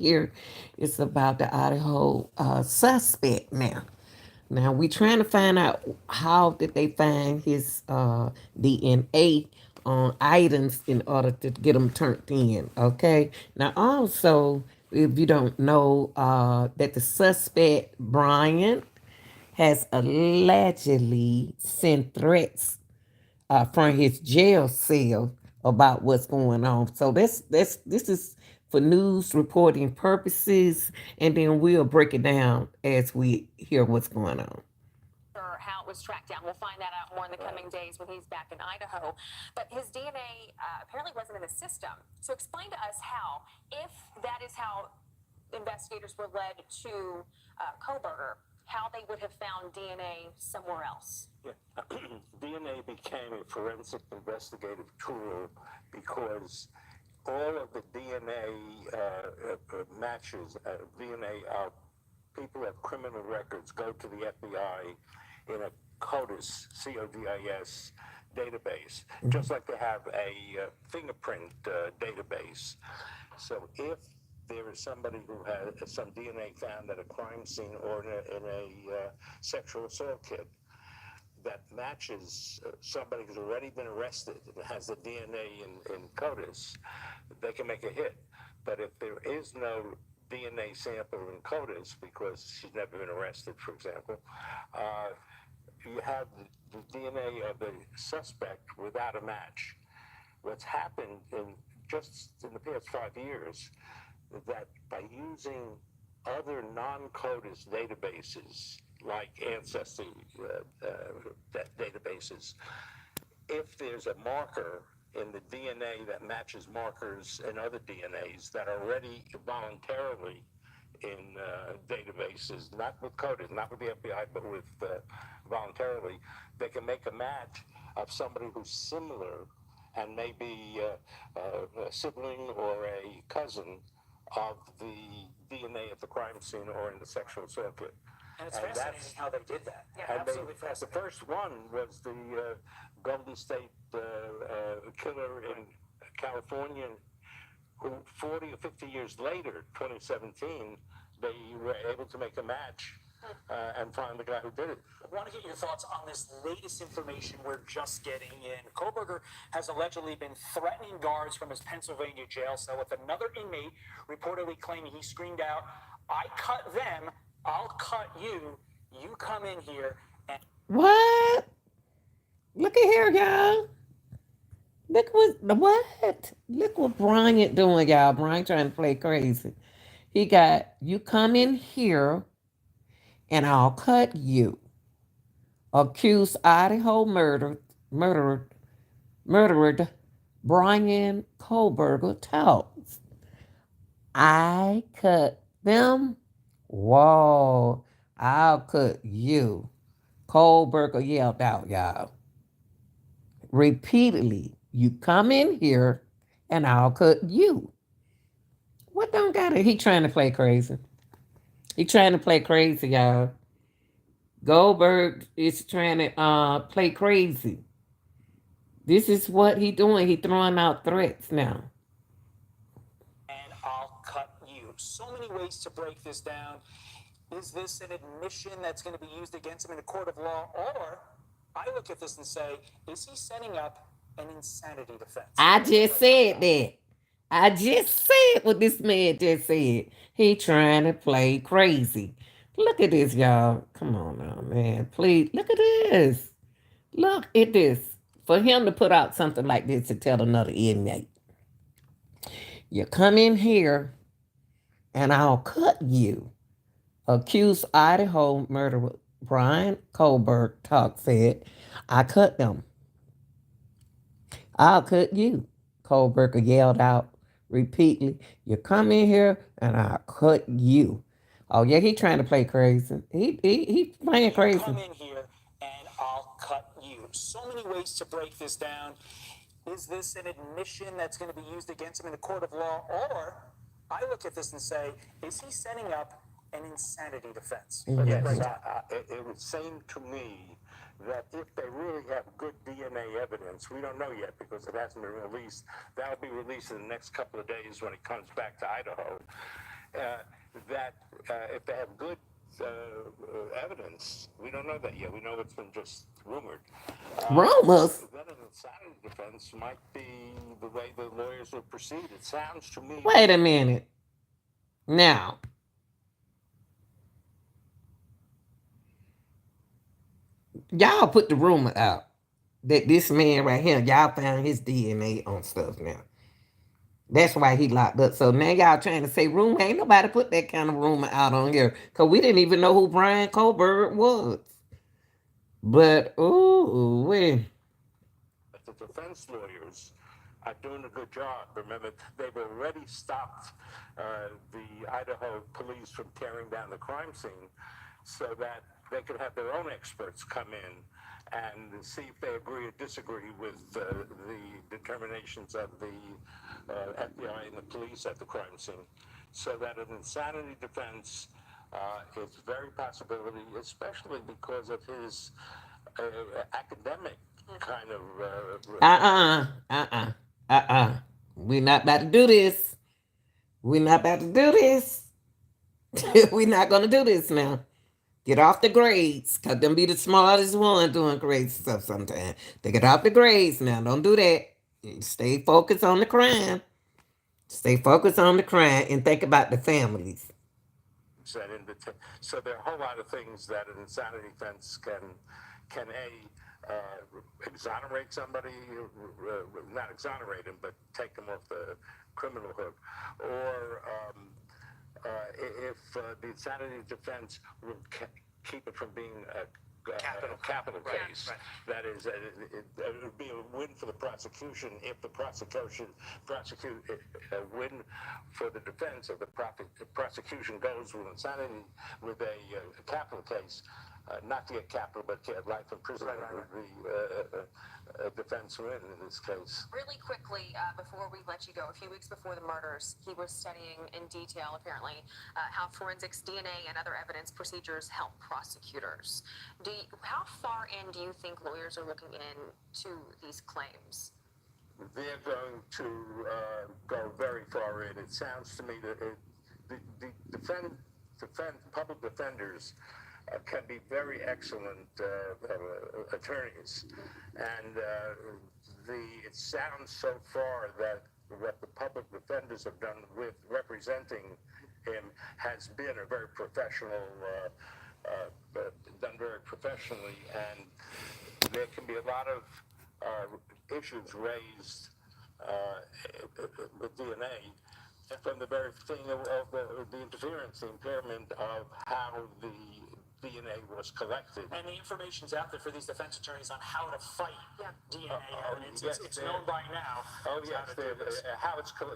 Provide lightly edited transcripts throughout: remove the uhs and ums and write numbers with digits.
here is about the Idaho suspect now. Now we trying to find out how did they find his DNA on items in order to get them turned in. Okay. Now also, if you don't know, that the suspect Brian has allegedly sent threats from his jail cell about what's going on. So this is for news reporting purposes, and then we'll break it down as we hear what's going on. Or how it was tracked down. We'll find that out more in the coming days when he's back in Idaho. But his DNA apparently wasn't in the system. So explain to us how, if that is how investigators were led to Koberger, how they would have found DNA somewhere else. Yeah. DNA became a forensic investigative tool because all of the DNA matches, DNA people have criminal records go to the FBI in a CODIS, C-O-D-I-S database, just like they have a fingerprint database. So if there is somebody who has some DNA found at a crime scene or in a sexual assault kit that matches somebody who's already been arrested and has the DNA in CODIS, they can make a hit. But if there is no DNA sample in CODIS because she's never been arrested, for example, you have the DNA of the suspect without a match. What's happened just in the past 5 years, that by using other non-CODIS databases like Ancestry databases, if there's a marker in the DNA that matches markers in other DNAs that are already voluntarily in databases, not with CODIS, not with the FBI, but with voluntarily, they can make a match of somebody who's similar and maybe a sibling or a cousin of the DNA at the crime scene or in the sexual assault kit. And it's fascinating how they did that. Yeah, absolutely fascinating. The first one was the Golden State killer in California, who 40 or 50 years later, 2017, they were able to make a match and find the guy who did it. I want to get your thoughts on this latest information we're just getting in. Koberger has allegedly been threatening guards from his Pennsylvania jail cell, with another inmate reportedly claiming he screamed out, "I cut them, I'll cut you. You come in here and..." What? Look at here, y'all. Look what? Look what Brian doing, y'all. Brian trying to play crazy. He got, you come in here and I'll cut you. Accused Idaho murdered Brian Koberger tells. I cut them. Whoa, I'll cut you. Koberger yelled out, y'all. Repeatedly, you come in here and I'll cut you. What don't got it? He trying to play crazy. He trying to play crazy, y'all. Goldberg is trying to play crazy. This is what he doing. He throwing out threats now. "And I'll cut you." So many ways to break this down. Is this an admission that's going to be used against him in a court of law? Or I look at this and say, is he setting up an insanity defense? I just said that. I just said what this man just said. He trying to play crazy. Look at this, y'all. Come on now, man. Please, look at this. Look at this. For him to put out something like this to tell another inmate, you come in here and I'll cut you. Accused Idaho murderer Brian Koberger said, I cut them. I'll cut you. Koberger yelled out repeatedly, you come in here and I'll cut you. Oh yeah, he trying to play crazy. He playing crazy. Come in here and I'll cut you. So many ways to break this down. Is this an admission that's going to be used against him in a court of law? Or I look at this and say, is he setting up an insanity defense? Yes, it would seem to me that if they really have good DNA evidence, we don't know yet because it hasn't been released. That'll be released in the next couple of days when it comes back to Idaho. that if they have good evidence, we don't know that yet. We know it's been just rumored. Rumors. Then an insanity defense might be the way the lawyers would proceed. It sounds to me. Wait a minute. Now, y'all put the rumor out that this man right here, y'all found his DNA on stuff now. That's why he locked up. So now y'all trying to say rumor. Ain't nobody put that kind of rumor out on here. Because we didn't even know who Brian Colbert was. But, ooh, wait. The defense lawyers are doing a good job. Remember, they've already stopped the Idaho police from tearing down the crime scene so that they could have their own experts come in and see if they agree or disagree with the determinations of the FBI and the police at the crime scene. So that an insanity defense is very possibility, especially because of his academic kind of. Uh-uh. Uh-uh. We not about to do this. We not about to do this. We not gonna do this now. Get off the grades, cause them be the smartest one doing crazy stuff sometimes. They get off the grades now. Don't do that. Stay focused on the crime. Stay focused on the crime and think about the families. So there are a whole lot of things that an insanity defense can exonerate somebody, not exonerate him, but take him off the criminal hook, or if the insanity defense would keep it from being a capital case. Right. That is, it would be a win for the prosecution if the prosecute win for the defense if the prosecution goes with insanity with a capital case. Not to get capital, but to get life in prison would be a defense win in this case. Really quickly, before we let you go, a few weeks before the murders, he was studying in detail, apparently, how forensics, DNA, and other evidence procedures help prosecutors. How far in do you think lawyers are looking into these claims? They're going to go very far in. It sounds to me that the public defenders can be very excellent attorneys, and it sounds so far that what the public defenders have done with representing him has been a very professional, done very professionally, and there can be a lot of issues raised with DNA from the very thing of the interference, the impairment of how the DNA was collected. And the information's out there for these defense attorneys on how to fight DNA evidence. Yes, it's known by now. Oh, yes.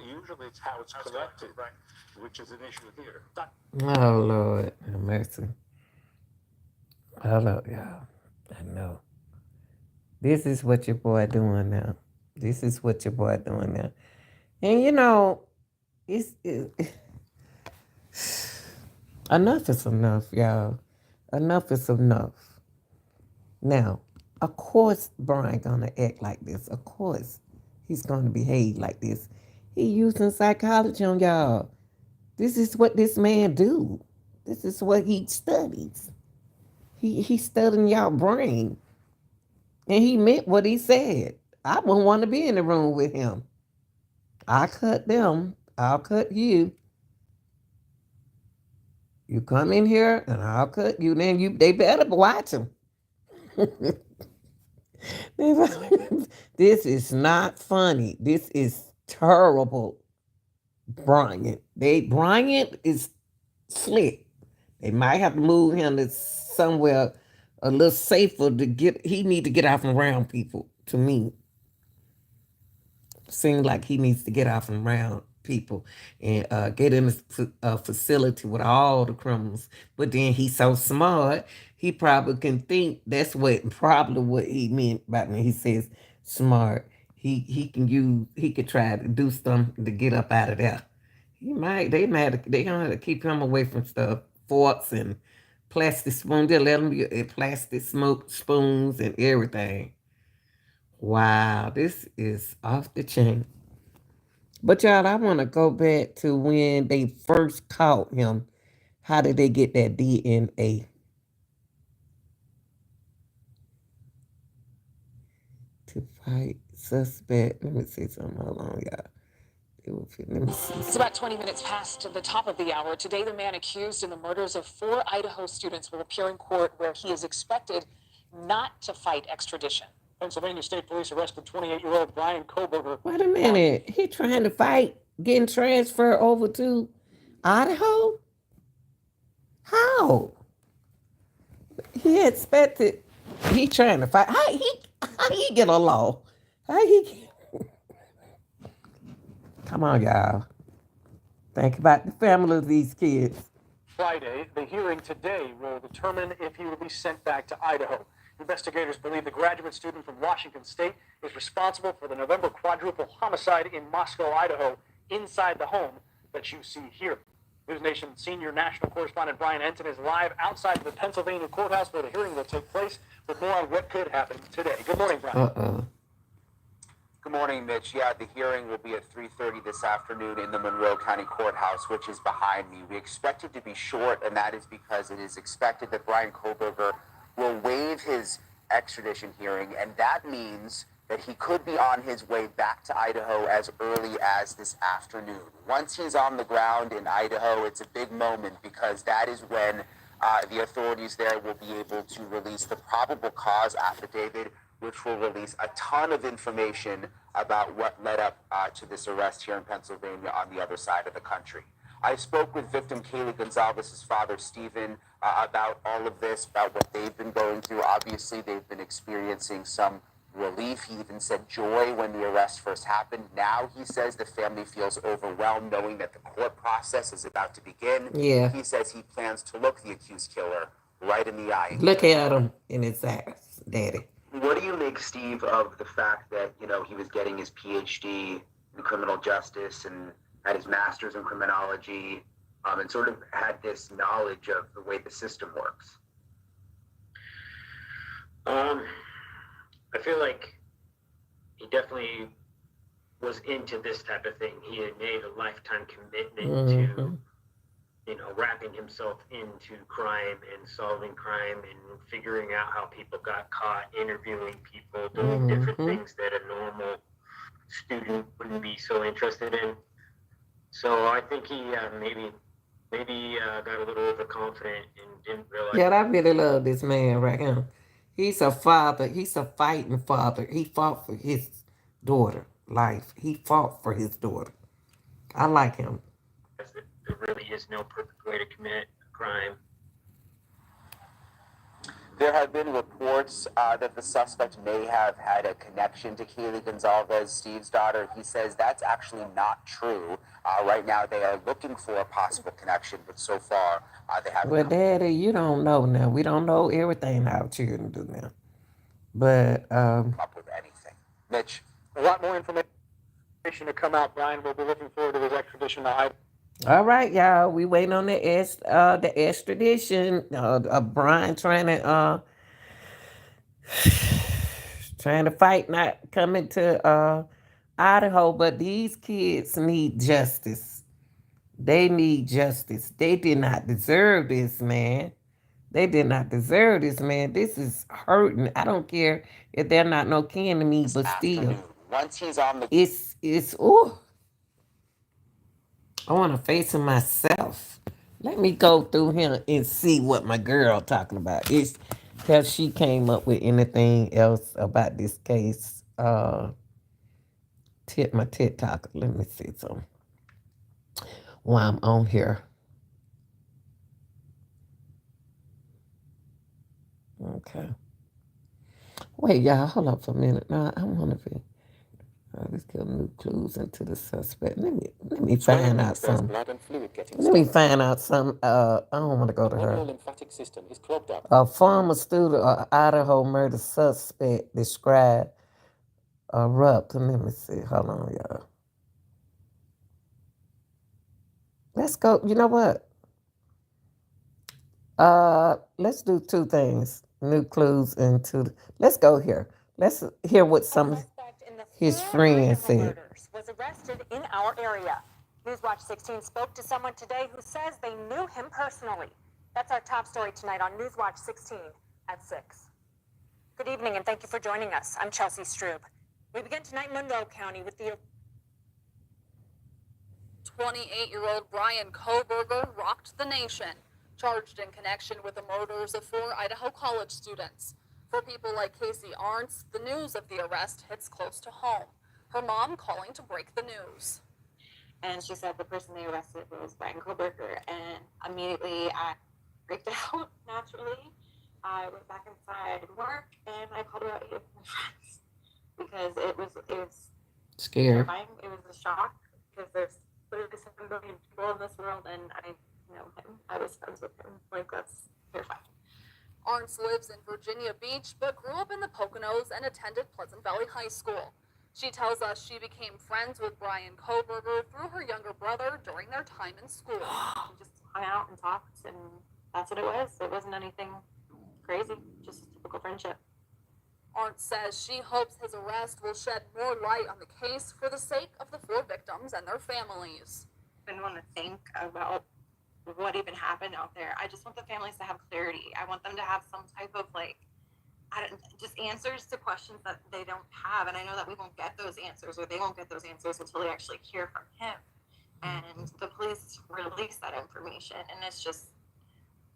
Usually it's how it's collected, right, which is an issue here. Oh, Lord. Have mercy. Hello, y'all. I know. This is what your boy doing now. This is what your boy doing now. And you know, enough is enough, y'all. Enough is enough. Now, of course Brian gonna act like this. Of course he's gonna behave like this. He using psychology on y'all. This is what this man do. This is what he studies. He's studying y'all brain. And he meant what he said. I wouldn't want to be in the room with him. I cut them. I'll cut you. You come in here and I'll cut you. Then they better watch him. This is not funny. This is terrible. Bryant is slick. They might have to move him to somewhere a little safer to get. He need to get out from around people. To me, seems like he needs to get out from around people and get in a facility with all the criminals. But then he's so smart, he probably can think that's probably what he meant by when he says smart. He could try to do something to get up out of there. They gonna have to keep him away from stuff, forks and plastic spoons. They let him get plastic smoke spoons and everything. Wow, this is off the chain. But y'all, I want to go back to when they first caught him. How did they get that DNA to fight suspect? Let me see something. Hold on, y'all. Let me see It's something. about 20 minutes past the top of the hour. Today, the man accused in the murders of 4 Idaho students will appear in court where he is expected not to fight extradition. Pennsylvania State Police arrested 28-year-old Brian Koberger. Wait a minute. He trying to fight getting transferred over to Idaho? How? He expected. He trying to fight. How he get a law? How he? Come on, y'all. Think about the family of these kids. Friday, the hearing today will determine if he will be sent back to Idaho. Investigators believe the graduate student from Washington State is responsible for the November quadruple homicide in Moscow, Idaho, inside the home that you see here. News Nation senior national correspondent Brian Enton is live outside the Pennsylvania courthouse where the hearing will take place with more on what could happen today. Good morning, Brian. Good morning, Mitch. Yeah, the hearing will be at 3:30 this afternoon in the Monroe County Courthouse, which is behind me. We expect it to be short, and that is because it is expected that Brian Koberger will waive his extradition hearing, and that means that he could be on his way back to Idaho as early as this afternoon. Once he's on the ground in Idaho, it's a big moment because that is when the authorities there will be able to release the probable cause affidavit, which will release a ton of information about what led up to this arrest here in Pennsylvania on the other side of the country. I spoke with victim Kaylee Gonzalez's father, Stephen, about all of this, about what they've been going through. Obviously, they've been experiencing some relief. He even said joy when the arrest first happened. Now he says the family feels overwhelmed knowing that the court process is about to begin. Yeah. He says he plans to look the accused killer right in the eye. Look at him in his ass, Daddy. What do you make, Steve, of the fact that, he was getting his PhD in criminal justice and had his master's in criminology, and sort of had this knowledge of the way the system works? I feel like he definitely was into this type of thing. He had made a lifetime commitment to, wrapping himself into crime and solving crime and figuring out how people got caught, interviewing people, doing different things that a normal student wouldn't be so interested in. So I think he maybe got a little overconfident and didn't realize. Yeah, I really love this man right here. He's a father. He's a fighting father. He fought for his daughter life. He fought for his daughter. I like him. There really is no perfect way to commit a crime. There have been reports that the suspect may have had a connection to Kaylee Gonzalez, Steve's daughter. He says that's actually not true. Right now, they are looking for a possible connection, but so far, they haven't. Well, Daddy, you don't know now. We don't know everything our children do now. But Up with anything. Mitch? A lot more information to come out, Brian. We'll be looking forward to his extradition to Idaho. all right, y'all. We waiting on the extradition. Brian trying to fight, not coming to Idaho, but these kids need justice. They need justice. They did not deserve this, man. They did not deserve this, man. This is hurting. I don't care if they're not no kin to me, but still, Once he's on the it's ooh. I want to face him myself. Let me go through here and see what my girl talking about. It's because she came up with anything else about this case. My TikTok. Let me see some. While I'm on here. Okay. Wait, y'all, hold up for a minute. Now I want to be. Let's give new clues into the suspect. Let me find out some. Let me find out some. I don't want to go to her. Lymphatic system is clogged up. A former student of Idaho murder suspect described erupt. Let me see. Hold on, y'all. Let's go. You know what? Let's do two things. New clues into. Let's go here. Let's hear what some his friends said. was arrested in our area. Newswatch 16 spoke to someone today who says they knew him personally. That's our top story tonight on Newswatch 16 at 6. Good evening and thank you for joining us. I'm Chelsea Strube. We begin tonight in Monroe County with the 28-year-old Brian Koberger rocked the nation, charged in connection with the murders of 4 Idaho college students. For people like Casey Arntz, the news of the arrest hits close to home. Her mom calling to break the news. and she said the person they arrested was Brian Koberger, and immediately I freaked out naturally. I went back inside work and I called about 8 of my friends because it was Scared. terrifying. It was a shock because there's literally 7 billion people in this world and I know him. I was friends with him. Like, that's terrifying. Arntz lives in Virginia Beach, but grew up in the Poconos and attended Pleasant Valley High School. She tells us she became friends with Brian Koberger through her younger brother during their time in school. We just hung out and talked, and that's what it was. It wasn't anything crazy, just a typical friendship. Arntz says she hopes his arrest will shed more light on the case for the sake of the 4 victims and their families. I didn't want to think about what even happened out there. I just want the families to have clarity. I want them to have some type of just answers to questions that they don't have. And I know that we won't get those answers, or they won't get those answers until they actually hear from him. And the police release that information. And it's just,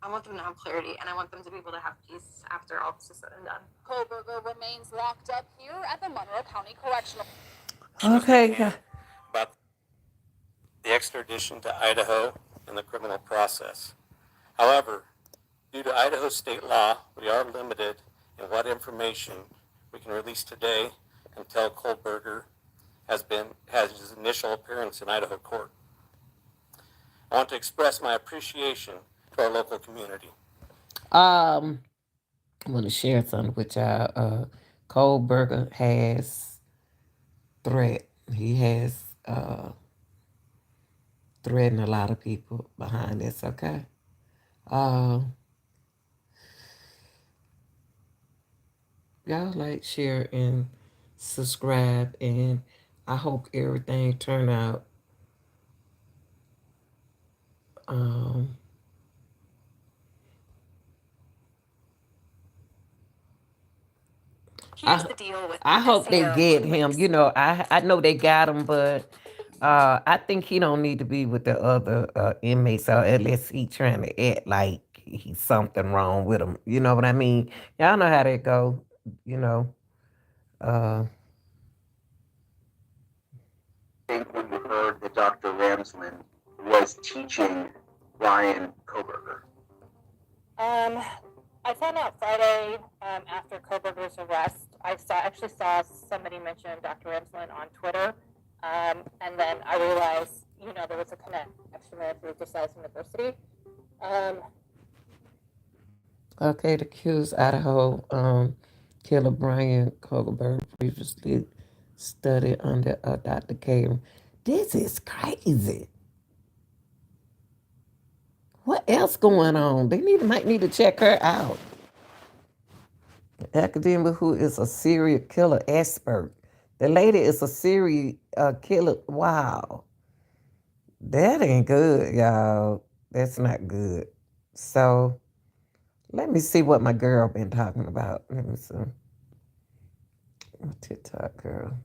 I want them to have clarity, and I want them to be able to have peace after all this is said and done. Koberger remains locked up here at the Monroe County Correctional. Okay. About the extradition to Idaho and the criminal process. However, due to Idaho state law, we are limited in what information we can release today until Koberger has his initial appearance in Idaho court. I want to express my appreciation to our local community. I want to share something with y'all. Kohlberger has threat. He has threatened a lot of people behind this. Okay. Y'all like, share, and subscribe, and I hope everything turn out. Here's the deal with I hope they SEO get him. links. You know, I know they got him, but I think he don't need to be with the other inmates, or unless he trying to act like he's something wrong with him. You know what I mean? Y'all know how that go. You know. I think when you heard that Dr. Ramsland was teaching Brian Koberger. I found out Friday after Koberger's arrest. I actually saw somebody mention Dr. Ramsland on Twitter, and then I realized, there was a connection there through DeSales University. Okay, the accused Idaho killer Brian Kogelberg previously studied under Dr. K. This is crazy. What else going on? They might need to check her out. Academic who is a serial killer expert. The lady is a serial killer. Wow. That ain't good, y'all. That's not good. So let me see what my girl been talking about. Let me see. My TikTok girl.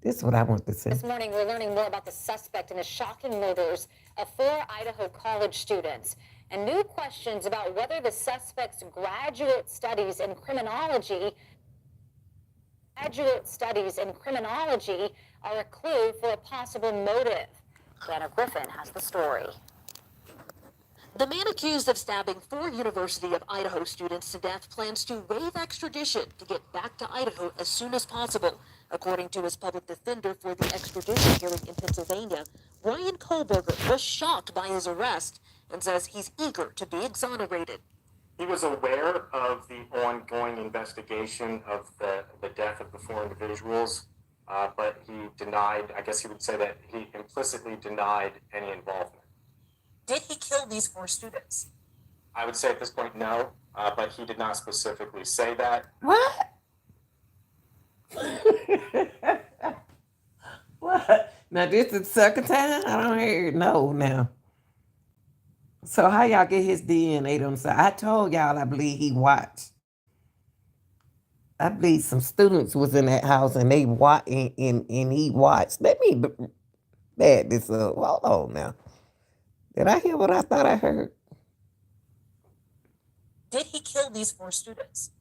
This is what I want to see. This morning, we're learning more about the suspect in the shocking murders of 4 Idaho college students, and new questions about whether the suspect's graduate studies in criminology are a clue for a possible motive. Dana Griffin has the story. The man accused of stabbing 4 University of Idaho students to death plans to waive extradition to get back to Idaho as soon as possible. According to his public defender for the extradition hearing in Pennsylvania, Brian Koberger was shocked by his arrest and says he's eager to be exonerated. He was aware of the ongoing investigation of the death of the 4 individuals, but he denied, I guess you would say that he implicitly denied any involvement. Did he kill these 4 students? I would say at this point, no, but he did not specifically say that. What? What? Now this is the second time I don't hear it. No now. So how y'all get his DNA on the side? I told y'all I believe he watched. I believe some students was in that house and they watch and he watched. Let me bad this up. Hold on now. Did I hear what I thought I heard? Did he kill these four students?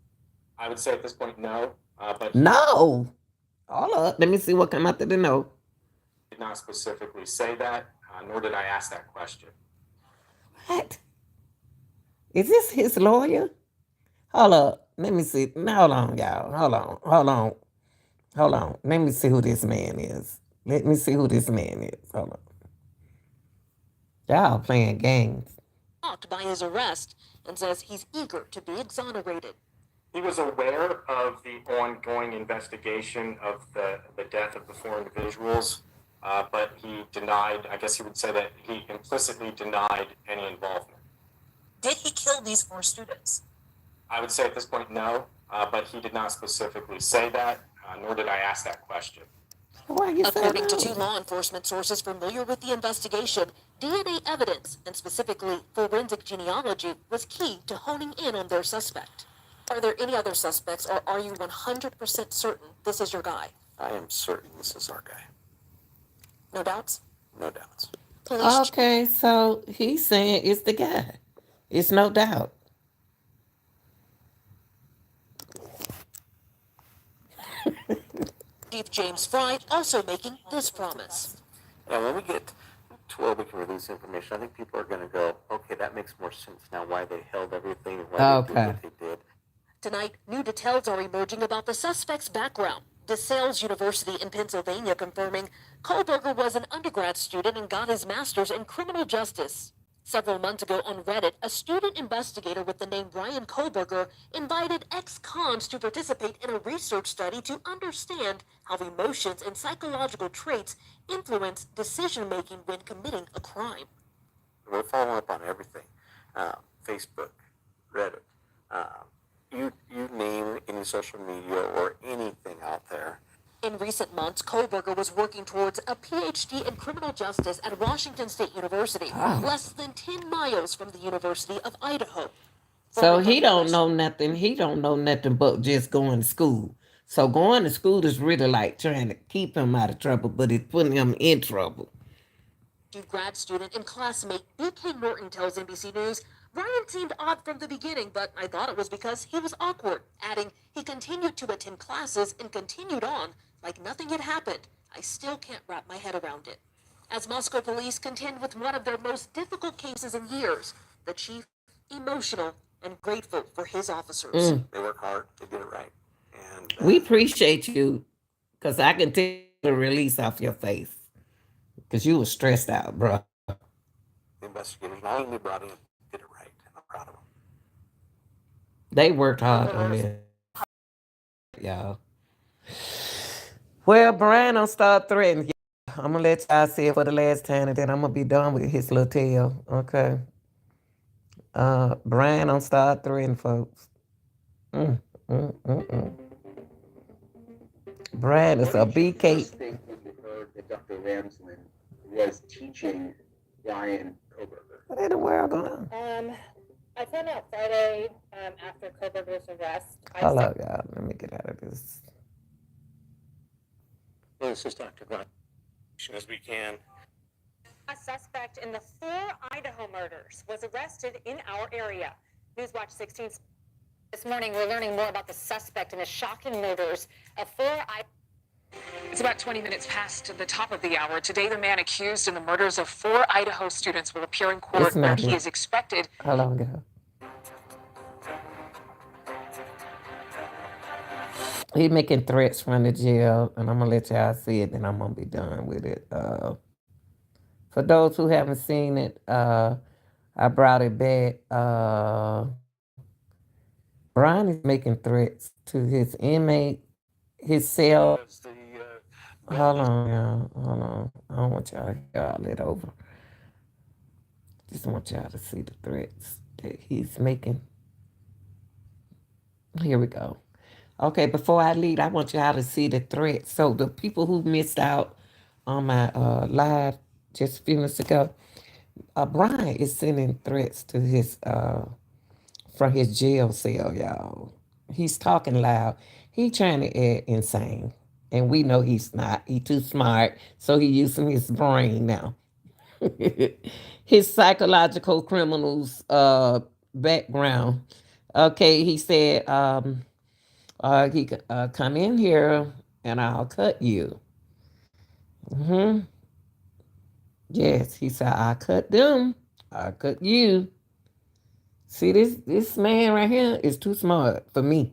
I would say at this point, no, but he No. Hold up. Let me see what come after the no. did not specifically say that, nor did I ask that question. What? Is this his lawyer? Hold up. Let me see. Now, hold on, y'all. Hold on. Hold on. Hold on. Let me see who this man is. Let me see who this man is. Hold on. Y'all playing games. Shocked by his arrest and says he's eager to be exonerated. He was aware of the ongoing investigation of the death of the four individuals, but he denied, I guess you would say that he implicitly denied any involvement. Did he kill these four students? I would say at this point, no, but he did not specifically say that, nor did I ask that question. Why you say According to no? two law enforcement sources familiar with the investigation, DNA evidence, and specifically forensic genealogy, was key to honing in on their suspect. Are there any other suspects, or are you 100% certain this is your guy? I am certain this is our guy. No doubts? No doubts. Police Okay, so he's saying it's the guy. It's no doubt. Chief James Fry also making this promise. Yeah, when we get to where we can release information, I think people are going to go, okay, that makes more sense now why they held everything and why they did Okay. what they did. Tonight, new details are emerging about the suspect's background. DeSales University in Pennsylvania confirming Kohlberger was an undergrad student and got his master's in criminal justice. Several months ago on Reddit, a student investigator with the name Brian Kohlberger invited ex-cons to participate in a research study to understand how emotions and psychological traits influence decision-making when committing a crime. We're following up on everything. Facebook, Reddit, you name any social media or anything out there. In recent months, Kohlberger was working towards a PhD in criminal justice at Washington State University, less than 10 miles from the University of Idaho. So he don't know nothing. He don't know nothing but just going to school. So going to school is really like trying to keep him out of trouble, but it's putting him in trouble. Grad student and classmate B.K. Norton tells NBC News, Ryan seemed odd from the beginning, but I thought it was because he was awkward, adding he continued to attend classes and continued on like nothing had happened. I still can't wrap my head around it. As Moscow police contend with one of their most difficult cases in years, the chief emotional and grateful for his officers. They work hard, they did it right. And We appreciate you because I can tell the release off your face because you were stressed out, bro. the investigators, not only brought in, did it right. And I'm proud of them. They worked hard on this, y'all. Well, Brian don't start threatening. I'm gonna let y'all see it for the last time, and then I'm gonna be done with his little tale. Okay. Brian don't start threatening folks. Mm, mm, mm, mm. Brian is a BK. Think when you heard that Dr. Ramsland was teaching Ryan Koberger? What in the world going on? I found out Friday after Koberger's arrest. Hold up, y'all. Let me get out of this. Well, this is Dr. Grant. As we can. A suspect in the 4 Idaho murders was arrested in our area. Newswatch 16. This morning, we're learning more about the suspect in the shocking murders of 4 Idaho. It's about 20 minutes past the top of the hour. Today, the man accused in the murders of 4 Idaho students will appear in court where he is expected. Hold on, girl. He making threats from the jail, and I'm gonna let y'all see it, and I'm gonna be done with it. For those who haven't seen it, I brought it back. Brian is making threats to his inmate, his cell. Hold on, y'all. Hold on. I don't want y'all to hear all it over. Just want y'all to see the threats that he's making. Here we go. Okay, before I leave, I want y'all to see the threats. So the people who missed out on my live just a few minutes ago. Brian is sending threats to his from his jail cell, y'all. He's talking loud. He trying to act insane. And we know he's not. He too smart. So he using his brain now. His psychological criminals background. Okay, he said he could come in here and I'll cut you. Hmm. Yes, he said I cut them. I cut you. See this man right here is too smart for me.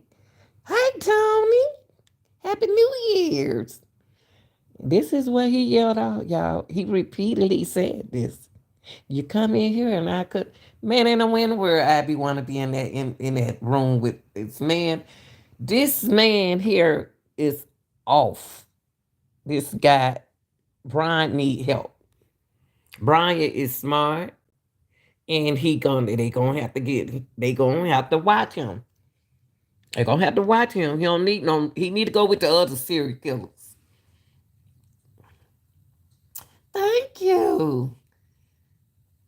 Hi Tony. Happy New Year's. This is what he yelled out, y'all. He repeatedly said this. You come in here and I could, man, ain't no in where I be want to be in that room with this man. This man here is off. This guy, Brian, need help. Brian is smart, and they gonna have to they gonna have to watch him. They gonna have to watch him. He don't need no. He need to go with the other serial killers. Thank you.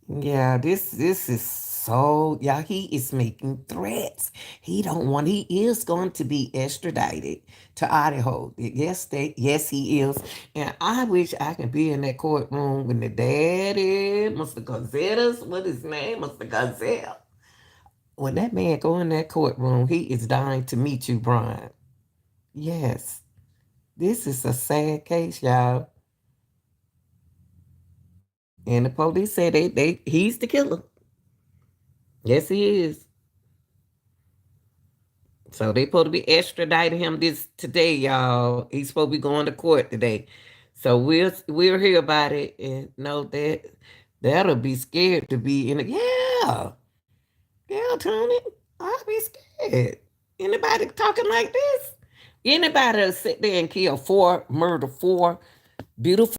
Yeah, this is so yeah, he is making threats. He is going to be extradited to Idaho. Yes he is. And I wish I could be in that courtroom when the daddy, Mr. Gazetta's, what his name, Mr. Gazette. When that man go in that courtroom, he is dying to meet you, Brian. Yes. This is a sad case, y'all. And the police say he's the killer. Yes, he is. So they supposed to be extraditing him this today, y'all. He's supposed to be going to court today. So we'll hear about it and know that that'll be scared to be in it. Yeah. Yeah, Tony. I'll be scared. Anybody talking like this? Anybody will sit there and murder four beautiful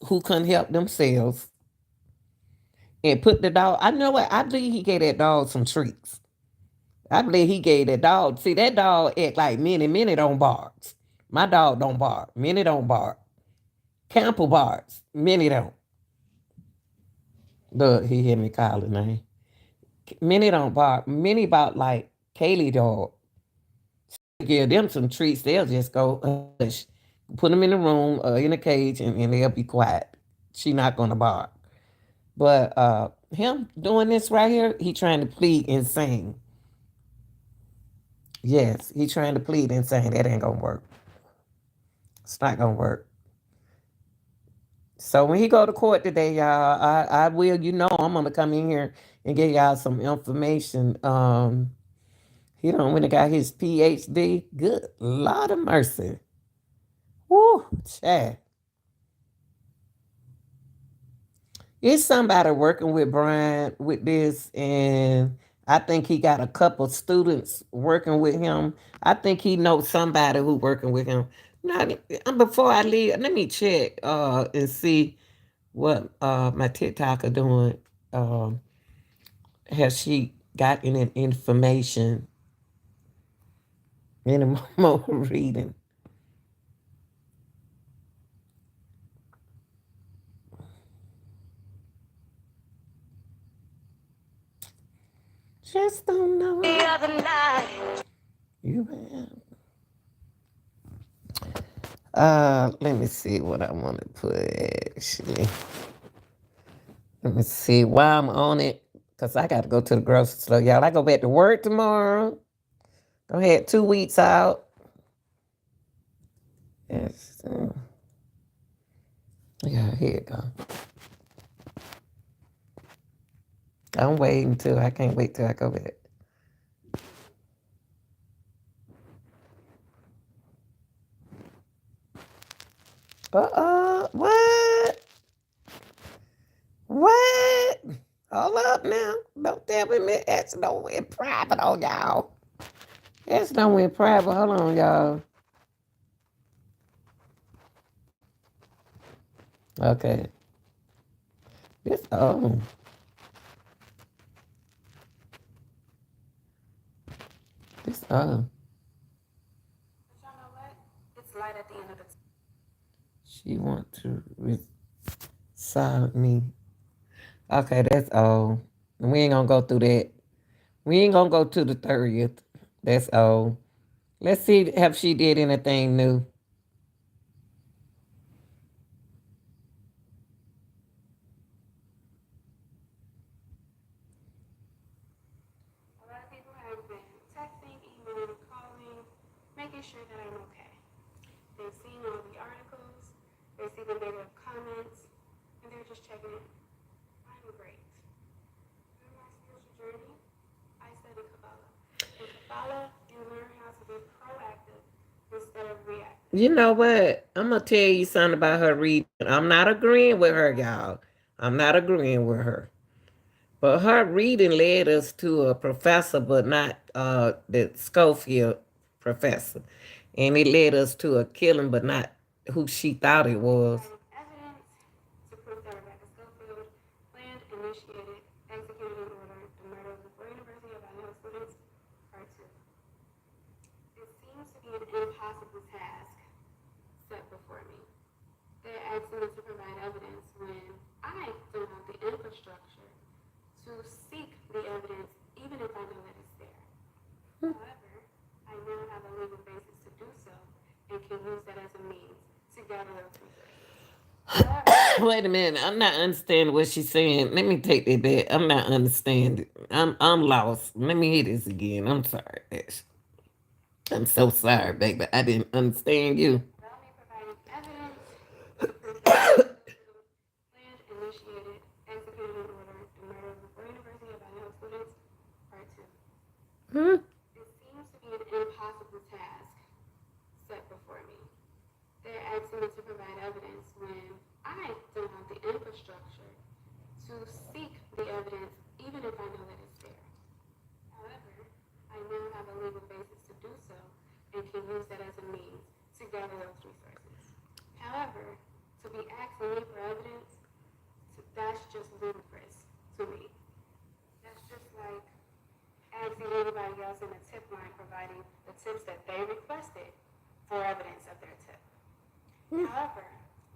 who couldn't help themselves and put the dog. I know what I believe he gave that dog some treats. I believe he gave that dog. See, that dog act like Minnie. Minnie don't bark. My dog don't bark. Minnie don't bark. Campbell barks. Minnie don't. Look, he hear me call the name. Minnie don't bark. Minnie bark like Kaylee dog. Give them some treats. They'll just go hush. Put them in the room, in a cage, and they'll be quiet. She not gonna bark. But him doing this right here, he trying to plead insane. Yes, he trying to plead insane. That ain't gonna work. It's not gonna work. So when he go to court today, y'all, I will, I'm gonna come in here and get y'all some information. He don't when he got his PhD. Good Lord of mercy. Woo, Chad. Is somebody working with Brian with this, and I think he got a couple students working with him. I think he knows somebody who working with him. Now, before I leave, let me check and see what my TikToker doing. Um, has she got any information? Any more reading? Just don't know. The other night. You have. Let me see what I want to put actually. Let me see why I'm on it. Because I got to go to the grocery store, y'all. I go back to work tomorrow. I had 2 weeks out. Yes. Yeah, here you go. I'm waiting till I can't wait till I go back. What? What? Hold up now. Don't tell me that's nowhere private on y'all. That's nowhere private. Hold on, y'all. Okay. This This It's light at the end of the She want to reside me. Okay, that's all. We ain't gonna go through that. We ain't gonna go to the 30th. That's all. Let's see if she did anything new. A lot of people have been texting, emailing, calling, making sure that I'm okay. They've seen all the articles, they see the negative comments, and they're just checking in. I'm great. In my spiritual journey, I study Kabbalah. In Kabbalah, you learn how to be proactive instead of reactive. You know what? I'm gonna tell you something about her reading. I'm not agreeing with her, y'all. I'm not agreeing with her. But her reading led us to a professor, but not the Schofield professor. And it led us to a killing, but not who she thought it was. Evidence to prove that Rebecca Schofield planned, initiated, executed, and ordered the murder of the four University of Idaho students, part two. It seems to be an impossible task set before me. They're asking me to provide evidence when I don't have the infrastructure to seek the evidence, even if I know that it's there. However, I now have a legal basis to do so and can use that as a means to gather those resources. Wait a minute, I'm not understanding what she's saying. Let me take that back. I'm not understanding. I'm lost. Let me hear this again. I'm sorry, Ash. I'm so sorry, baby. I didn't understand you. Allow me providing evidence to prove that planned, initiated, executed, and ordered the murder of the four University of Idaho students, part two. It seems to be an impossible task set before me. They're asking me to provide evidence when I don't have the infrastructure to seek the evidence, even if I know that it's there. However, I now have a legal basis to do so and can use that as a means to gather those resources. However, to be asking me for evidence, that's just ludicrous to me. That's just like asking anybody else in the tip line providing the tips that they requested for evidence of their tip. However,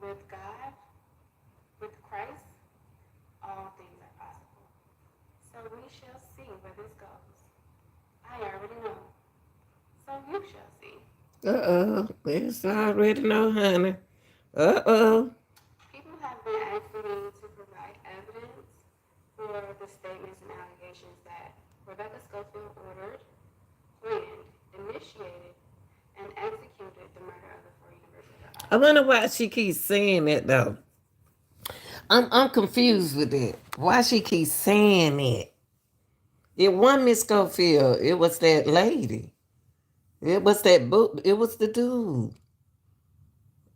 with God, with Christ, all things are possible. So we shall see where this goes. I already know. So you shall see. It's already know, honey. People have been asking me to provide evidence for the statements and allegations that Rebecca Schofield ordered, planned, initiated, and executed the murder of the four University of I Idaho. wonder why she keeps saying that though. I'm confused with it. Why she keeps saying it? It wasn't Miss Schofield. It was that lady. It was that book. It was the dude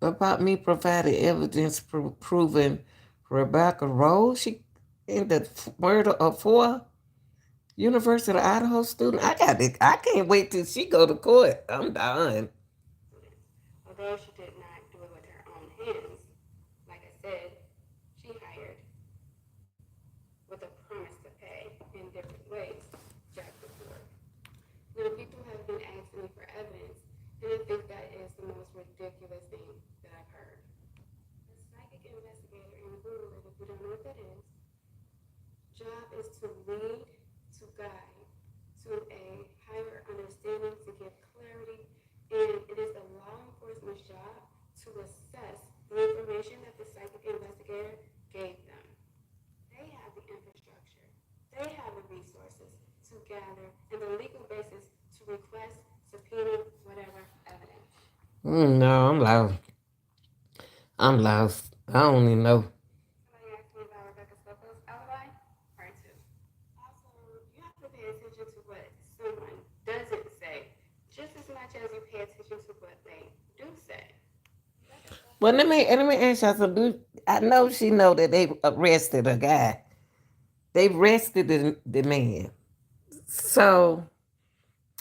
about me providing evidence proving Rebecca Rose. She in the murder of four University of Idaho student. I got it. I can't wait till she go to court. I'm done. Although she did not do it with her own hands, like I said, she hired with a promise to pay in different ways, Jack before. Now, people have been asking me for evidence, and I think that is the most ridiculous thing that I've heard. A psychic investigator, and Google it if you don't know what that is, job is to lead, to guide, to a higher understanding, to give clarity, and it is the law enforcement's job to assess the information that the psychic investigator gave them. They have the infrastructure, they have the resources to gather, and the legal basis to request, subpoena, whatever evidence. No, I'm lost. I'm lost. I don't even know. Somebody asked me about Rebecca Schofield's alibi, part two. Also, you have to pay attention to what someone doesn't say, just as much as you pay attention to what they do say. Well, let me ask y'all something. I know she know that they arrested a guy. They arrested the man. So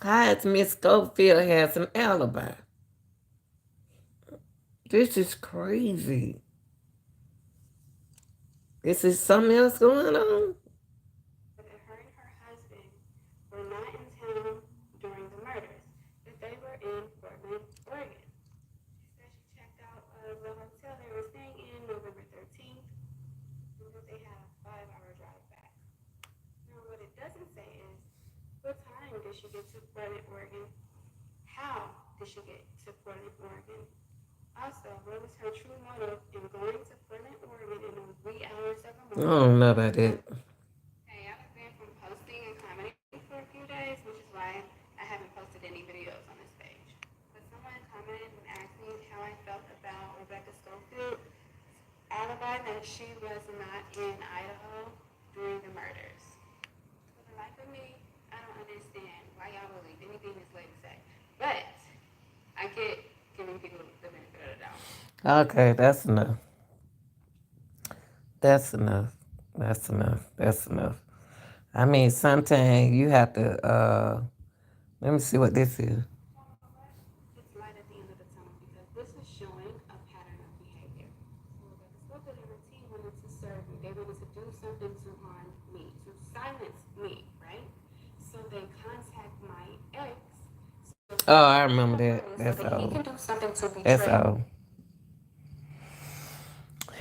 how is Miss Schofield has an alibi? This is crazy. Is there something else going on? That her and her husband were not in town during the murders, that they were in Portland, Oregon. She said she checked out of the hotel they did she get to Portland, Oregon? How did she get to Portland, Oregon? Also, what was her true motive in going to Portland, Oregon in the wee hours of the I morning? don't know about that. Hey, I've been from posting and commenting for a few days, which is why I haven't posted any videos on this page. But someone commented and asked me how I felt about Rebecca Schofield's alibi that she was not in Idaho during the murders. For the life of me, I don't understand why y'all believe anything this lady say. But I get giving people the benefit of the doubt. Okay, that's enough. That's enough. That's enough. That's enough. I mean, sometimes you have to. Let me see what this is. It's light at the end of the tunnel because this is showing a pattern of behavior. So the Stoker and the team wanted to serve me. They wanted to do something to harm me, to silence me, right? So they contact my ex. Oh, I remember that. So That's that he all. can do something to That's betray. all.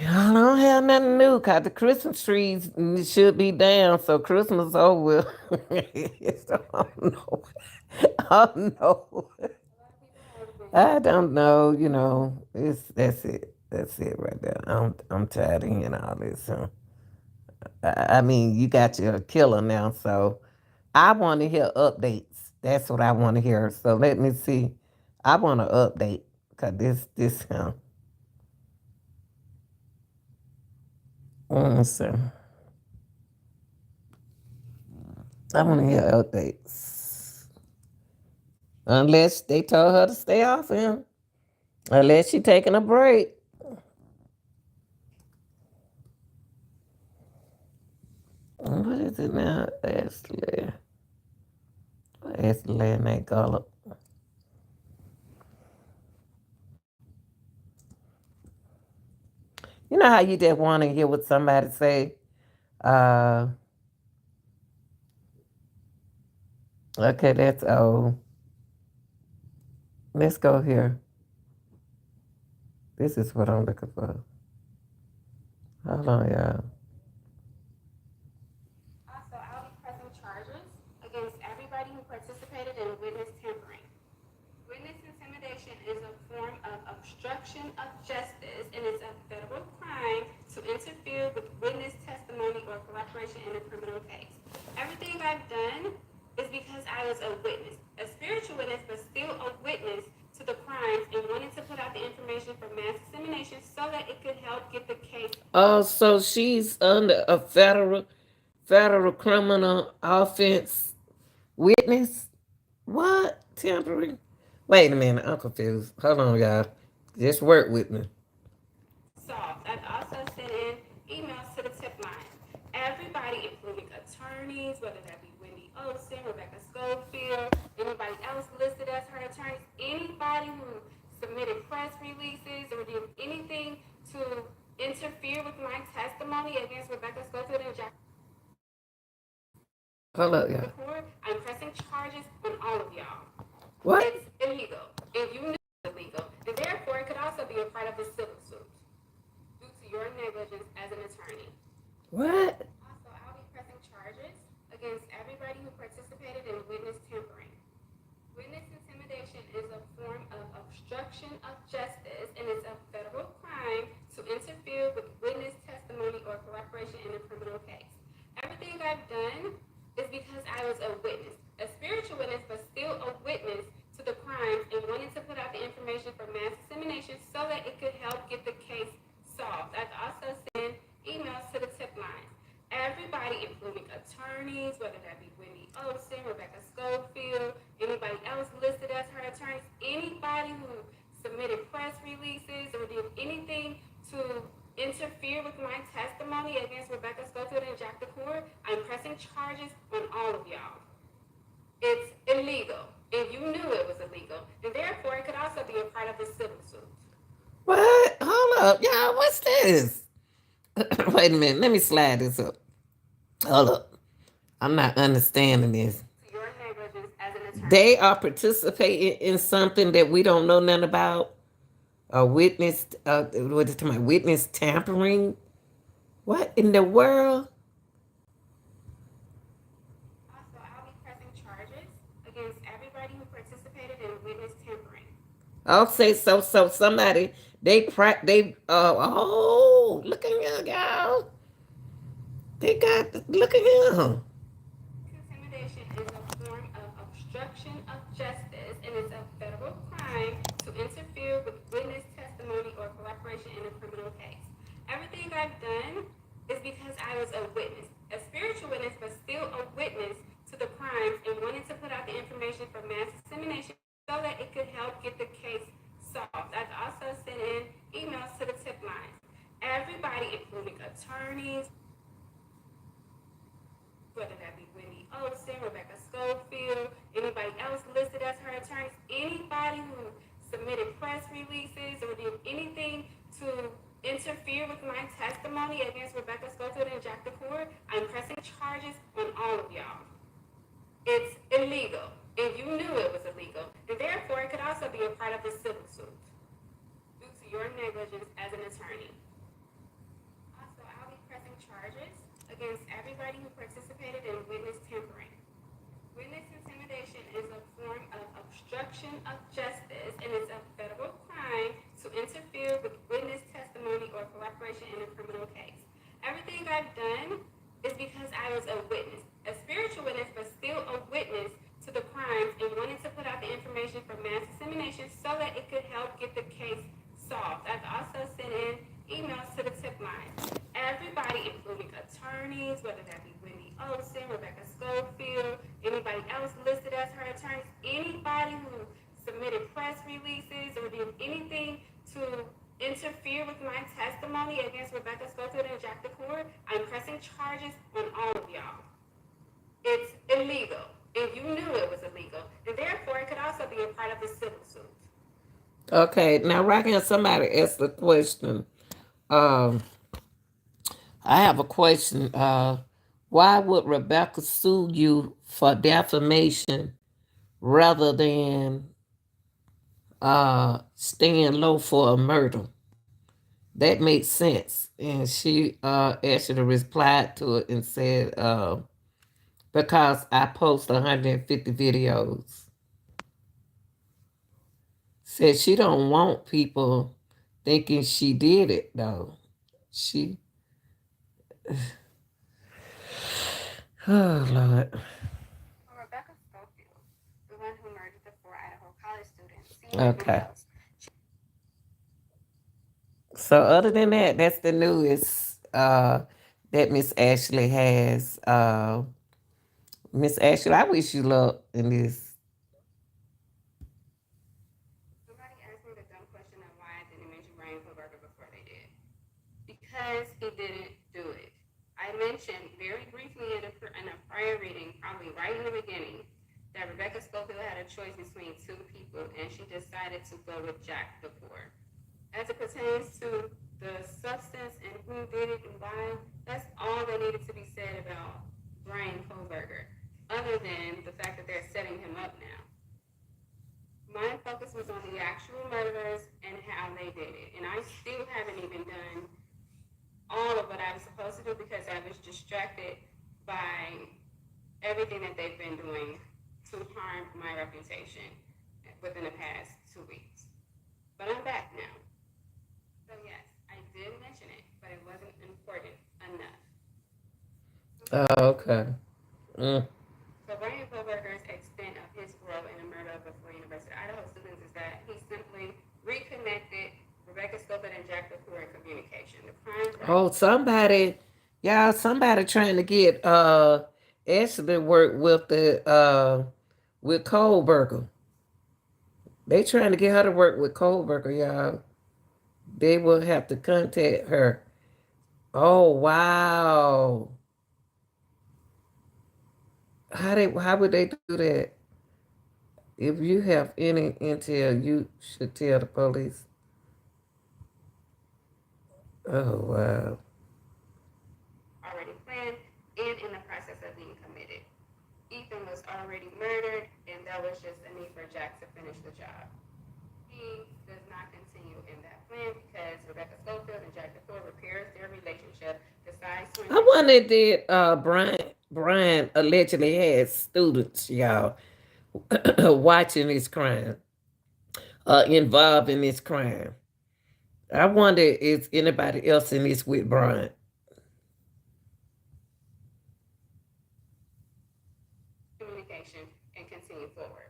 Y'all don't have nothing new because the Christmas trees should be down, so Christmas over. So, I don't know. I don't know. I don't know. It's that's it. That's it right there. I'm tired of hearing all this. Huh? I mean, you got your killer now, so I want to hear updates. That's what I want to hear. So let me see. I want to update because this. So I want to hear updates. Unless they told her to stay off him. Unless she taking a break. What is it now? Ashley. Ashley and that Gullup. You know how you just want to hear what somebody say? Uh, okay, that's old. Let's go here. This is what I'm looking for. Hold on, y'all. Also, I'll be pressing charges against everybody who participated in witness tampering. Witness intimidation is a form of obstruction of justice and is a federal crime to interfere with witness testimony or cooperation in a criminal case. Everything I've done is because I was a witness, a spiritual witness, but still a witness to the crimes and wanted to put out the information for mass dissemination so that it could help get the case. Oh, so she's under a federal criminal offense witness? What? Tampering? Wait a minute, I'm confused. Hold on, y'all. Just work with me. Solved. I've also sent in emails to the tip line. Everybody, including attorneys, whether that be Wendy Olson, Rebecca Schofield, anybody else listed as her attorneys, anybody who submitted press releases or did anything to interfere with my testimony against Rebecca Schofield and Jack Hold up, y'all. McCord, I'm pressing charges on all of y'all. What? It's illegal. If you knew it was illegal, and therefore it could also be a part of a civil suit due to your negligence as an attorney. What? Also, I'll be pressing charges against everybody who participated in witness tampering. Witness intimidation is a form of obstruction of justice and is a federal crime to interfere with witness testimony or cooperation in a criminal case. Everything I've done is because I was a witness, a spiritual witness, but still a witness to the crimes and wanted to put out the information for mass dissemination so that it could help get the case solved. I've also sent emails to the tip line. Everybody, including attorneys, whether that be Wendy Olson, Rebecca Schofield, anybody else listed as her attorneys, anybody who submitted press releases or did anything to interfere with my testimony against Rebecca Schofield and Jack DeCour, I'm pressing charges on all of y'all. It's illegal. If you knew it was illegal, and therefore it could also be a part of a civil suit. What? Hold up, y'all. What's this? Wait a minute. Let me slide this up. Hold up. I'm not understanding this. Your negligence as an attorney. They are participating in something that we don't know nothing about. A witness, what is it? Witness tampering? What in the world? Also, I'll be pressing charges against everybody who participated in witness tampering. I'll say so somebody oh look at him, y'all. They got look at him. Intimidation is a form of obstruction of justice and is a federal crime to interfere with witness testimony or cooperation in a criminal case. Everything I've done is because I was a witness, a spiritual witness, but still a witness to the crimes and wanted to put out the information for mass dissemination so that it could help get the case solved. I've also sent in emails to the tip lines. Everybody, including attorneys, whether that be Wendy Olson, Rebecca Schofield, anybody else listed as her attorneys, anybody who submitted press releases or did anything to interfere with my testimony against Rebecca Schofield and Jack DeCour, I'm pressing charges on all of y'all. It's illegal, and you knew it was illegal, and therefore it could also be a part of the civil suit due to your negligence as an attorney. Also, I'll be pressing charges against everybody who participated in witness tampering. Witness intimidation is a form of obstruction of justice and is a federal crime to interfere with witness testimony or cooperation in a criminal case. Everything I've done is because I was a witness, a spiritual witness, but still a witness to the crimes and wanted to put out the information for mass dissemination so that it could help get the case solved. I've also sent in emails to the tip line. Everybody, including attorneys, whether that be Wendy Olson, Rebecca Schofield, anybody else listed as her attorneys, anybody who submitted press releases or did anything to interfere with my testimony against Rebecca Schofield and Jack DeCour, I'm pressing charges on all of y'all. It's illegal, and you knew it was illegal, and therefore it could also be a part of the civil suit. Okay, now right here somebody asked the question. Um, I have a question. Why would Rebecca sue you for defamation rather than staying low for a murder? That makes sense. And she actually replied to it and said, because I post 150 videos. Said she don't want people thinking she did it though. She oh Lord. Rebecca Schofield, the one who murdered the four Idaho college students, Okay. So other than that, that's the newest that Miss Ashley has. Miss Ashley, I wish you luck in this. Somebody asked me the dumb question of why I didn't mention Brian Koberger before they did. Because he didn't do it. I mentioned very briefly in a prior reading, probably right in the beginning, that Rebecca Schofield had a choice between two people, and she decided to go with Jack DeCour. As it pertains to the substance and who did it and why, that's all that needed to be said about Brian Koberger, other than the fact that they're setting him up now. My focus was on the actual murderers and how they did it, and I still haven't even done all of what I was supposed to do because I was distracted by everything that they've been doing to harm my reputation within the past 2 weeks. But I'm back now. So yes, I did mention it, but it wasn't important enough. Okay. So Brian Koberger's extent of his role in the murder of the four University of Idaho students is that he simply reconnected Rebecca Schofield and Jack DeCour in communication. The crimes Oh, somebody, y'all, somebody trying to get Ashley work with Kohlberger. They trying to get her to work with Kohlberger, y'all. They will have to contact her. Oh wow. How would they do that? If you have any intel, you should tell the police. Oh wow. already planned and in the process of being committed. Ethan was already murdered, and that was just a need for Jack to finish the job. He does not continue in that plan because Rebecca Schofield and Jack DeCour repairs their relationship, decides to. I wonder did Brian allegedly had students, y'all. watching this crime, involved in this crime. I wonder is anybody else in this with Brian? Communication and continue forward.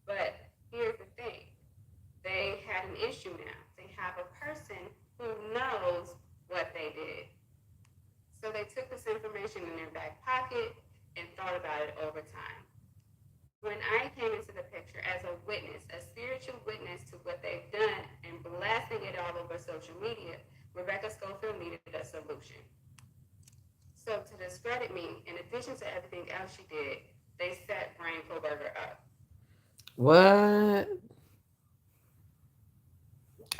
But here's the thing. They had an issue now. They have a person who knows what they did. So they took this information in their back pocket and thought about it over time. When I came into the picture as a witness, a spiritual witness to what they've done and blasting it all over social media, Rebecca Schofield needed a solution. So to discredit me, in addition to everything else she did, they set Brian Kohlberger up. What?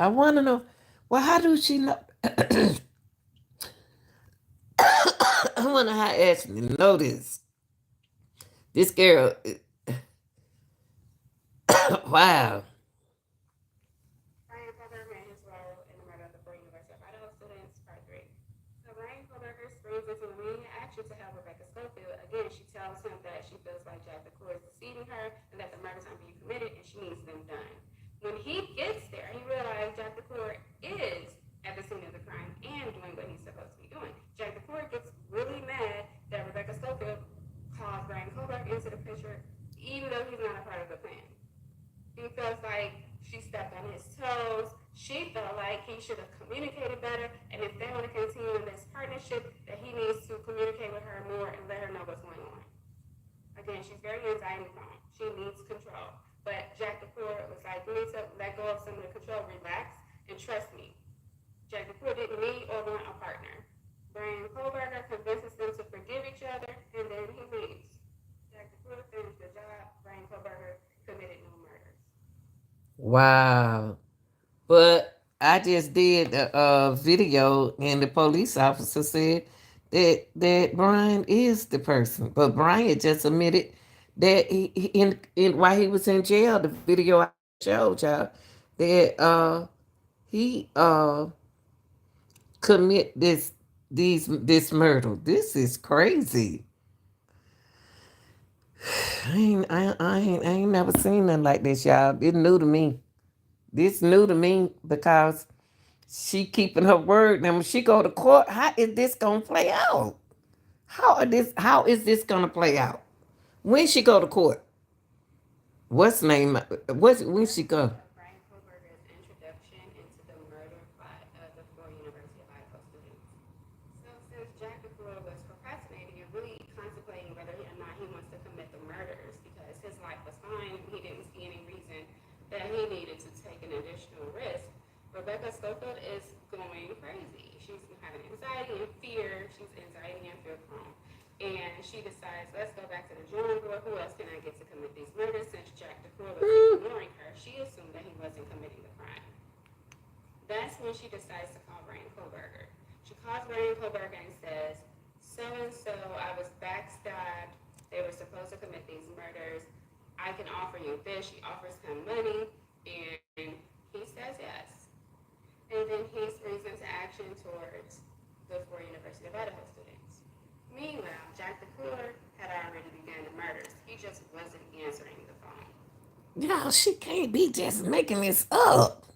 I want to know. Well, how do she know? I wonder how Ashley know this. This girl, wow. Brian Kohlberger and his role in the murder of the four University of Idaho students, part 3. So Brian Kohlberger springs into immediate action to help Rebecca Schofield. Again, she tells him that she feels like Jack DeCour is deceiving her and that the murders aren't being committed and she needs them done. When he gets there, he realizes Jack DeCour is at the scene of the crime and doing what he's supposed to be doing. Jack DeCour gets really mad that Rebecca Schofield calls Brian Kohlberger into the picture, even though he's not a part of the plan. He feels like she stepped on his toes. She felt like he should have communicated better, and if they want to continue in this partnership, that he needs to communicate with her more and let her know what's going on. Again, she's very anxiety prone. She needs control. But Jack DeCour was like, you need to let go of some of the control, relax, and trust me. Jack DeCour didn't need or want a partner. Brian Kohlberger convinces them to forgive each other, and then he leaves. Jack DeCour finished the job. Brian Kohlberger committed no murders. Wow. But I just did a video, and the police officer said that Brian is the person. But Brian just admitted that in while he was in jail, the video I showed y'all, that he commit this murder. This is crazy. I ain't never seen nothing like this, y'all. It's new to me. This new to me because she keeping her word. Now when she go to court, how is this gonna play out? How is this gonna play out? When she go to court? What's name? What's when she go? Brian Kohlberger's introduction into the murder plot of the four University of Idaho students. So since Jack DeCour was procrastinating and really contemplating whether or not he wants to commit the murders because his life was fine and he didn't see any reason that he needed to take an additional risk, Rebecca Schofield is going crazy. She's having anxiety and fear. She's anxiety and fear prone. And she decides, let's go back to the drawing board. Who else can I get to commit these murders? Since Jack DeCour was ignoring her, she assumed that he wasn't committing the crime. That's when she decides to call Brian Kohlberger. She calls Brian Kohlberger and says, so-and-so, I was backstabbed. They were supposed to commit these murders. I can offer you this. She offers him money, and he says yes. And then he springs into action towards the four University of Idaho students. Meanwhile, Jack DeCour had already begun the murders. He just wasn't answering the phone. Y'all, she can't be just making this up.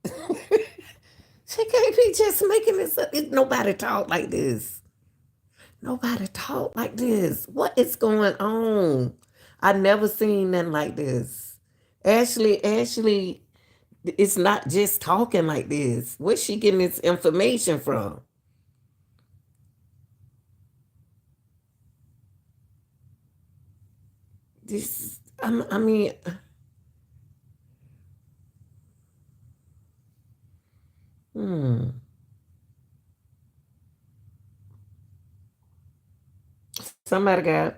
She can't be just making this up. Nobody talk like this. Nobody talk like this. What is going on? I never seen nothing like this. Ashley, it's not just talking like this. Where's she getting this information from? This, I mean, hmm. Somebody got.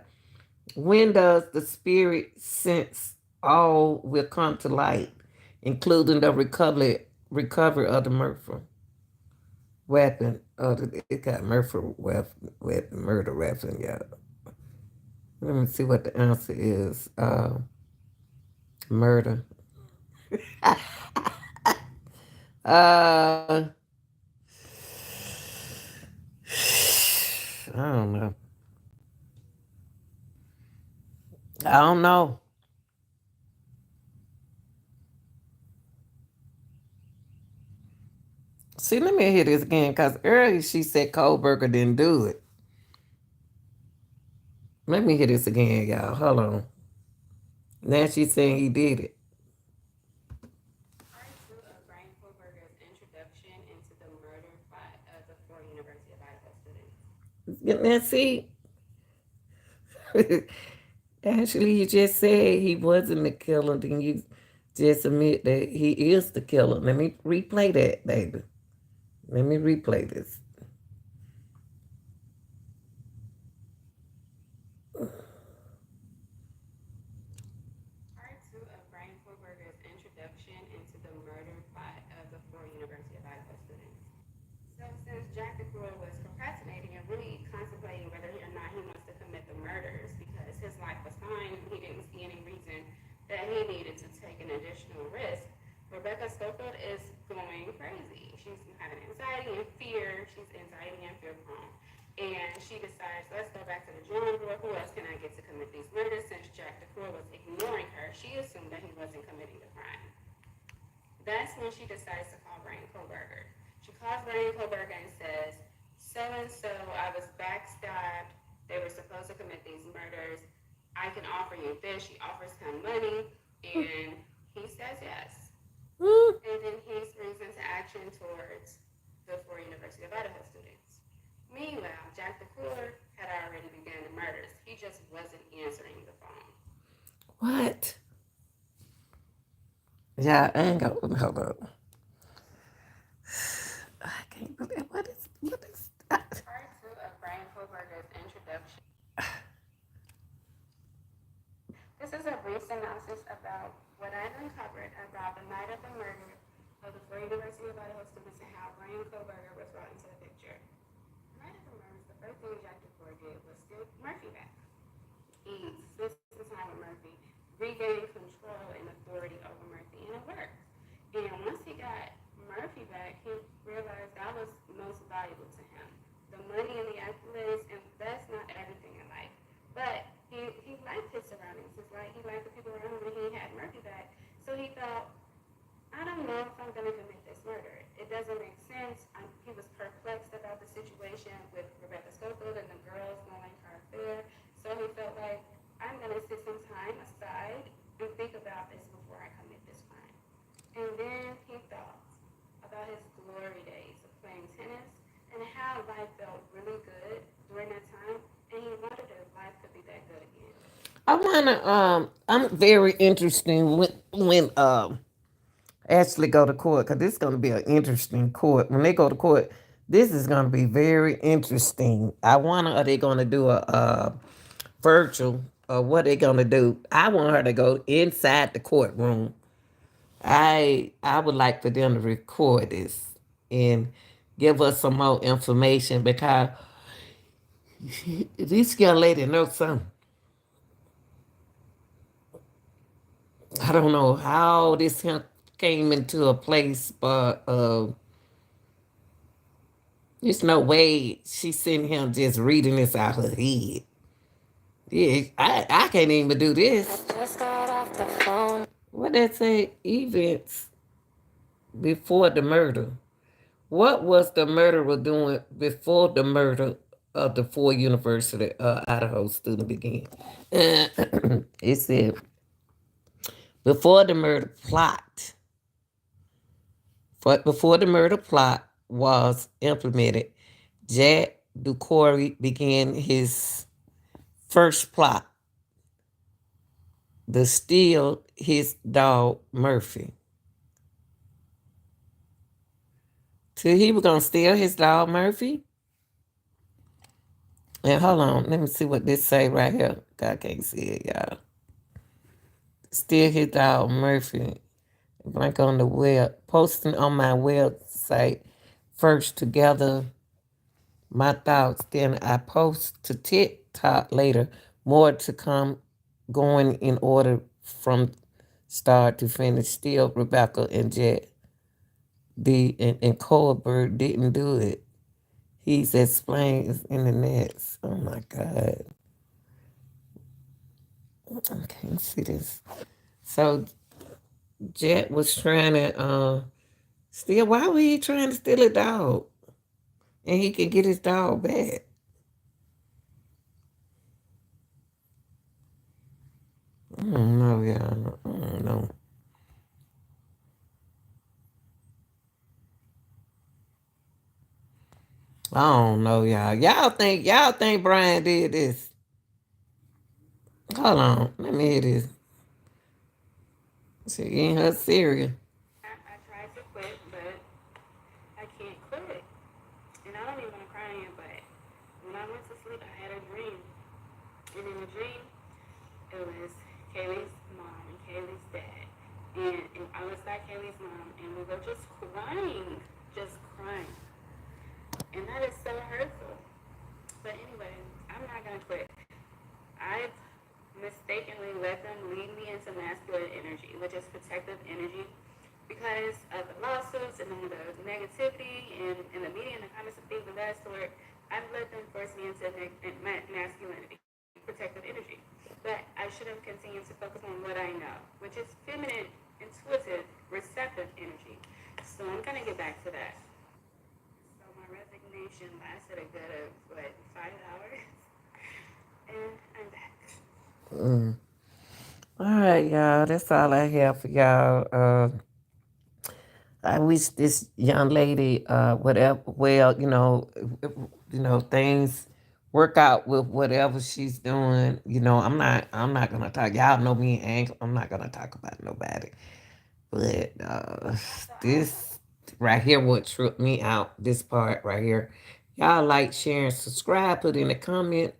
When does the spirit sense all will come to light, including the recovery of the murder weapon? It got weapon, murder weapon. Yeah. Let me see what the answer is. Murder. Uh, I don't know. I don't know. See, let me hear this again, because earlier she said Kohlberger didn't do it. Let me hear this again, y'all. Hold on. Now she's saying he did it. Part two of Brian Kohlberger's introduction into the murder plot of the four University of Idaho students. Now, see, actually, you just said he wasn't the killer, then you just admit that he is the killer. Let me replay that, baby. Let me replay this. Part two of Brian Kohlberger's introduction into the murder plot of the four University of Idaho students. So since Jack DeCour was procrastinating and really contemplating whether or not he wants to commit the murders because his life was fine and he didn't see any reason that he needed to take an additional risk, Rebecca Schofield is going crazy. She's having anxiety and fear. She's anxiety and fear prone. And she decides, let's go back to the drawing board. Who else can I get to commit these murders? Since Jack DeCour was ignoring her, she assumed that he wasn't committing the crime. That's when she decides to call Brian Kohlberger. She calls Brian Kohlberger and says, so and so, I was backstabbed. They were supposed to commit these murders. I can offer you this. She offers him money, and he says yes. And then he springs into action towards the four University of Idaho students. Meanwhile, Jack DeCour had already begun the murders. He just wasn't answering the phone. What? Yeah, I ain't gonna hold up. I can't believe what is that? Part two of Brian Kohlberger's introduction. This is a brief synopsis about what I've uncovered about the night of the murder of the four University of Idaho students and how Brian Kohlberger was brought into the picture. The night of the murders, the first thing Jack DeCour did was get Murphy back. He spent some time with Murphy, regained control and authority over Murphy, and it worked. And once he got Murphy back, he realized that was most valuable to him. The money and the accolades, and that's not everything in life. But he liked his surroundings. He liked the people around him when he had Murphy back. So he thought, I don't know if I'm going to commit this murder. It doesn't make sense. He was perplexed about the situation with Rebecca Schofield and the girls going to her affair. So he felt like, I'm going to sit some time aside and think about this before I commit this crime. And then he thought about his glory days of playing tennis and how life felt really good during that time. And he wondered if life could be that good again. I wanna I'm very interested when actually go to court, because this is gonna be an interesting court. When they go to court, this is gonna be very interesting. I wonder, are they gonna do a virtual, or what they gonna do? I want her to go inside the courtroom. I would like for them to record this and give us some more information, because this young lady knows something. I don't know how this came into a place, but there's no way she's sitting here just reading this out her head. Yeah, I can't even do this. I just got off the phone. What they say? Events before the murder. What was the murderer doing before the murder of the four University Idaho student began? It said before the murder plot. Before the murder plot was implemented, Jack Ducory began his first plot to steal his dog Murphy. So he was gonna steal his dog Murphy. And hold on, let me see what this say right here. I can't see it, y'all. Steal his dog Murphy. Blank on the web, posting on my website first together my thoughts. Then I post to TikTok later. More to come, going in order from start to finish. Still, Rebecca and Jet and Colbert didn't do it. He's explained in the next. Oh my God. I can't see this. So Jet was trying to Still, why would he trying to steal a dog? And he can get his dog back. I don't know, y'all. I don't know. I don't know, y'all. Y'all think Brian did this? Hold on. Let me hear this. She eating her cereal. I tried to quit, but I can't quit. And I don't even want to cry in, but when I went to sleep, I had a dream. And in the dream, it was Kaylee's mom and Kaylee's dad. And I was by Kaylee's mom, and we were just crying. Just crying. And that is so hurtful. But anyway, I'm not going to quit. I've mistakenly let them lead me into masculine energy, which is protective energy, because of the lawsuits and then the negativity and the media and the comments and things of that sort. I've let them force me into masculinity, protective energy. But I should have continued to focus on what I know, which is feminine, intuitive, receptive energy. So I'm going to get back to that. So my resignation lasted a good of, what, 5 hours? And I'm back. Mm. All right, y'all. That's all I have for y'all. I wish this young lady, whatever, well, things work out with whatever she's doing. I'm not gonna talk. Y'all know me and I'm not gonna talk about nobody. But this right here, what tripped me out, this part right here. Y'all like, share, and subscribe. Put in the comment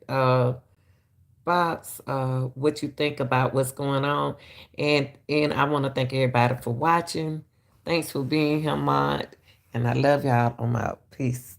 box what you think about what's going on. And I want to thank everybody for watching. Thanks for being here, Mod. And I love y'all. I'm out. Peace.